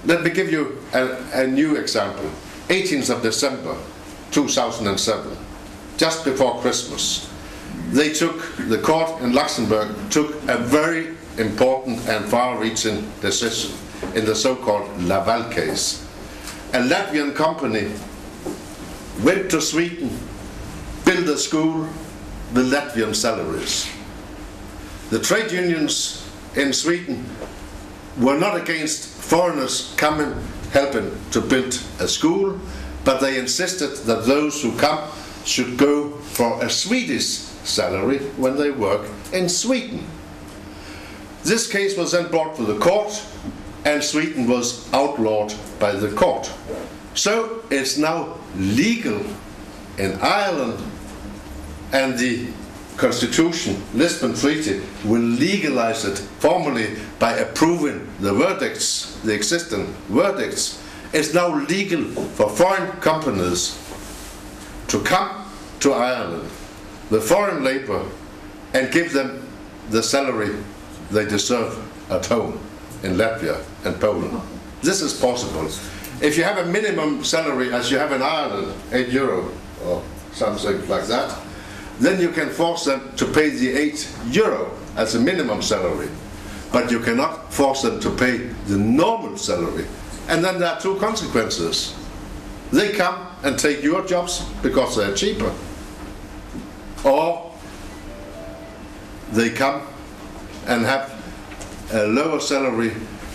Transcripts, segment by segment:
Let me give you a new example. 18th of December 2007, just before Christmas, the court in Luxembourg took a very important and far-reaching decision in the so-called Laval case. A Latvian company went to Sweden, built a school with Latvian salaries. The trade unions in Sweden were not against foreigners coming, helping to build a school, but they insisted that those who come should go for a Swedish salary when they work in Sweden. This case was then brought to the court, and Sweden was outlawed by the court. So it's now legal in Ireland, and the Constitution, Lisbon Treaty, will legalize it formally by approving the verdicts, the existing verdicts. It's now legal for foreign companies to come to Ireland with foreign labor and give them the salary they deserve at home in Latvia and Poland. This is possible. If you have a minimum salary as you have in Ireland, €8 or something like that, then you can force them to pay the €8 as a minimum salary, but you cannot force them to pay the normal salary. And then there are two consequences. They come and take your jobs because they're cheaper, or they come and have a lower salary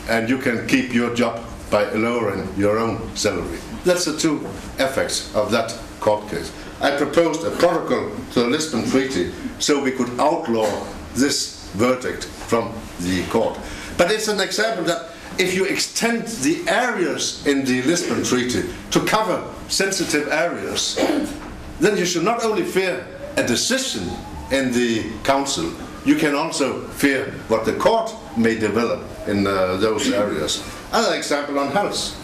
and you can keep your job by lowering your own salary. That's the two effects of that court case. I proposed a protocol to the Lisbon Treaty so we could outlaw this verdict from the court. But it's an example that if you extend the areas in the Lisbon Treaty to cover sensitive areas, then you should not only fear a decision in the Council, you can also fear what the court may develop in those areas. Another example on health.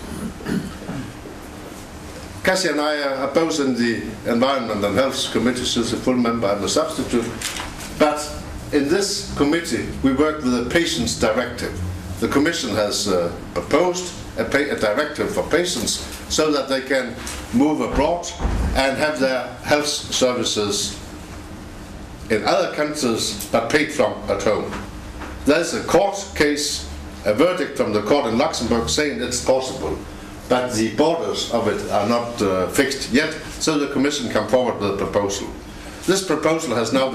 Cassie and I are both in the Environment and Health Committee. She's a full member, I'm a substitute. But in this committee, we work with a patients directive. The Commission has proposed a directive for patients so that they can move abroad and have their health services in other countries but paid from at home. There's a court case, a verdict from the court in Luxembourg saying it's possible, but the borders of it are not fixed yet, so the Commission come forward with a proposal. This proposal has now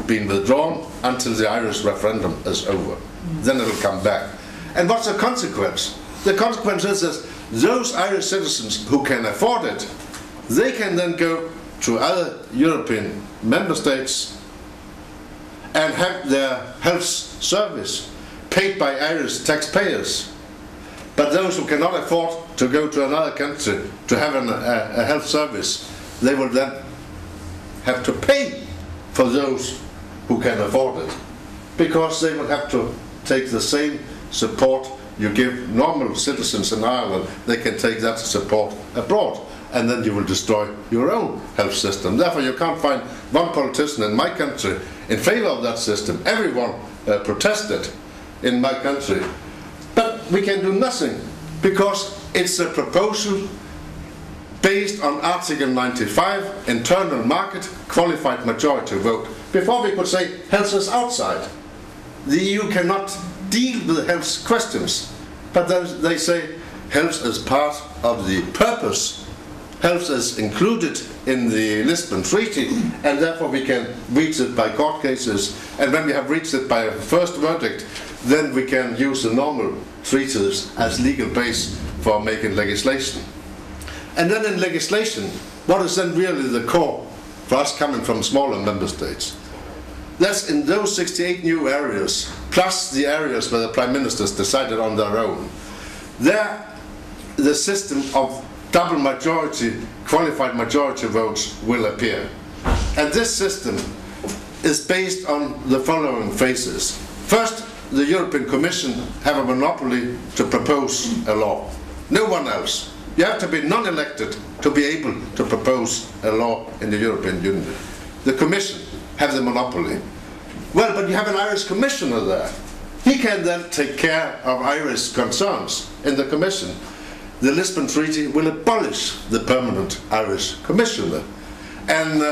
been withdrawn until the Irish referendum is over. Then it will come back. And what's the consequence? The consequence is that those Irish citizens who can afford it, they can then go to other European member states and have their health service paid by Irish taxpayers. But those who cannot afford to go to another country to have a health service, they will then have to pay for those who can afford it, because they will have to take the same support you give normal citizens in Ireland. They can take that support abroad, and then you will destroy your own health system. Therefore, you can't find one politician in my country in favor of that system. Everyone protested in my country. But we can do nothing, because it's a proposal based on Article 95, internal market, qualified majority vote. Before we could say health is outside. The EU cannot deal with health questions, but they say health is part of the purpose. Health is included in the Lisbon Treaty, and therefore we can reach it by court cases. And when we have reached it by a first verdict, then we can use the normal treaties as legal base for making legislation. And then in legislation, what is then really the core for us coming from smaller member states? That's in those 68 new areas, plus the areas where the Prime Ministers decided on their own. There, the system of double majority, qualified majority votes will appear. And this system is based on the following phases. First, the European Commission have a monopoly to propose a law. No one else. You have to be non-elected to be able to propose a law in the European Union. The Commission have the monopoly. Well, but you have an Irish Commissioner there. He can then take care of Irish concerns in the Commission. The Lisbon Treaty will abolish the permanent Irish Commissioner and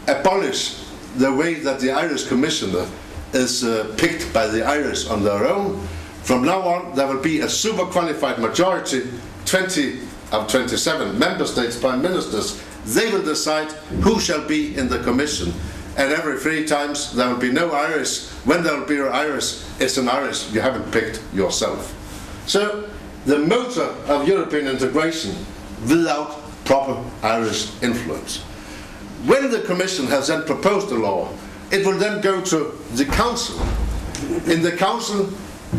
abolish the way that the Irish Commissioner is picked by the Irish on their own. From now on, there will be a super qualified majority, 20 of 27 member states prime ministers. They will decide who shall be in the Commission, and every 3 times there will be no Irish. When there will be Irish, it's an Irish you haven't picked yourself. So the motor of European integration without proper Irish influence. When the Commission has then proposed a law, it will then go to the Council. In the Council,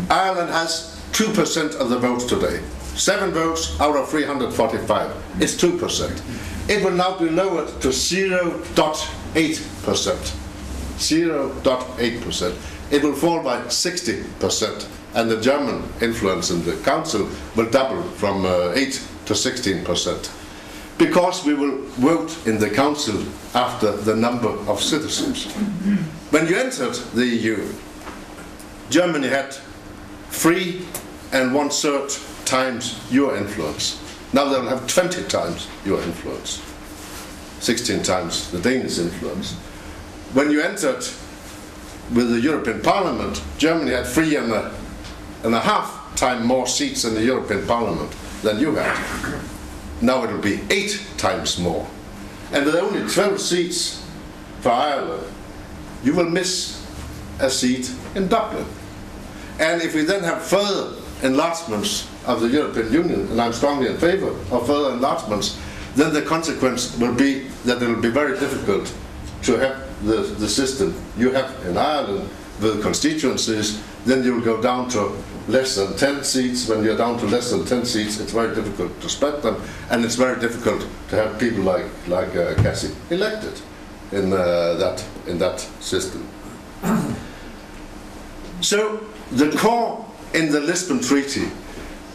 Ireland has 2% of the votes today. 7 votes out of 345. It's 2%. It will now be lowered to 0.8%. 0.8%. It will fall by 60%. And the German influence in the Council will double from 8 to 16%. Because we will vote in the Council after the number of citizens. When you entered the EU, Germany had 3 1/3 times your influence. Now they will have 20 times your influence. 16 times the Danish influence. When you entered with the European Parliament, Germany had 3.5 times more seats in the European Parliament than you had. Now it will be 8 times more. And with only 12 seats for Ireland, you will miss a seat in Dublin. And if we then have further enlargements of the European Union, and I'm strongly in favor of further enlargements, then the consequence will be that it will be very difficult to have the system you have in Ireland with constituencies. Then you will go down to less than 10 seats. When you're down to less than 10 seats, it's very difficult to spread them, and it's very difficult to have people like Cassie elected in that system. So the core in the Lisbon Treaty,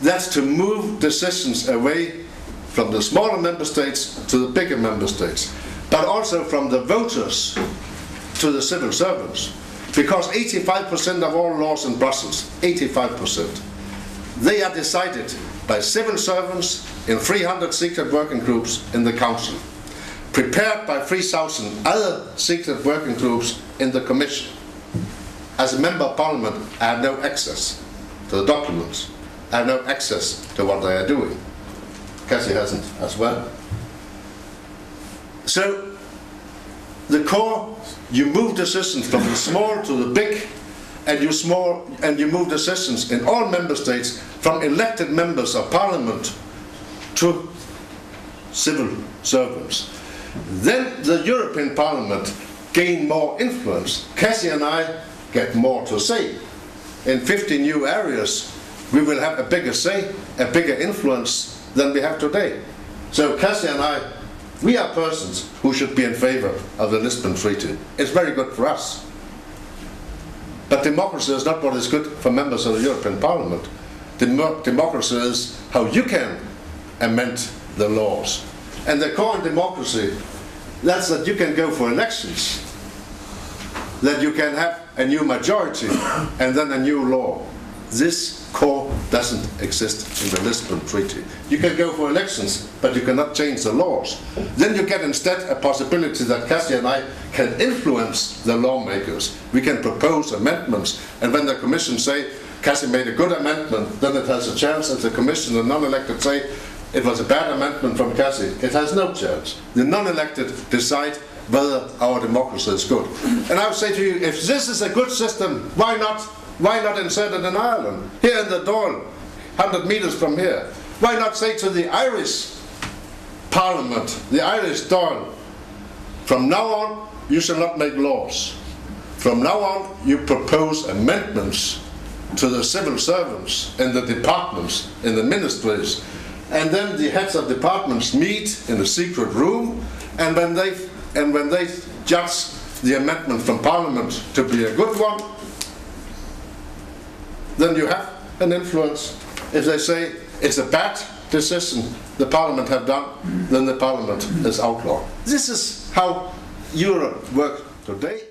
that's to move decisions away from the smaller member states to the bigger member states, but also from the voters to the civil servants. Because 85% of all laws in Brussels, 85%, they are decided by civil servants in 300 secret working groups in the Council, prepared by 3,000 other secret working groups in the Commission. As a member of Parliament, I have no access to the documents. I have no access to what they are doing. Cassie hasn't as well. So, the core, you move decisions from the small to the big, and you move decisions in all member states from elected members of Parliament to civil servants. Then the European Parliament gain more influence. Cassie and I get more to say. In 50 new areas, we will have a bigger say, a bigger influence than we have today. So Cassie and I, we are persons who should be in favor of the Lisbon Treaty. It's very good for us. But democracy is not what is good for members of the European Parliament. Democracy is how you can amend the laws. And the core in democracy, that's that you can go for elections, that you can have a new majority and then a new law. This core doesn't exist in the Lisbon Treaty. You can go for elections, but you cannot change the laws. Then you get instead a possibility that Cassie and I can influence the lawmakers. We can propose amendments, and when the Commission say Cassie made a good amendment, then it has a chance. If the Commission, the non-elected, say it was a bad amendment from Cassie, it has no chance. The non-elected decide whether our democracy is good. And I would say to you, if this is a good system, why not insert it in Ireland? Here in the Dáil, 100 meters from here. Why not say to the Irish Parliament, the Irish Dáil, from now on you shall not make laws. From now on you propose amendments to the civil servants in the departments, in the ministries, and then the heads of departments meet in a secret room, and when they judge the amendment from Parliament to be a good one, then you have an influence. If they say it's a bad decision the Parliament have done, then the Parliament is outlawed. This is how Europe works today.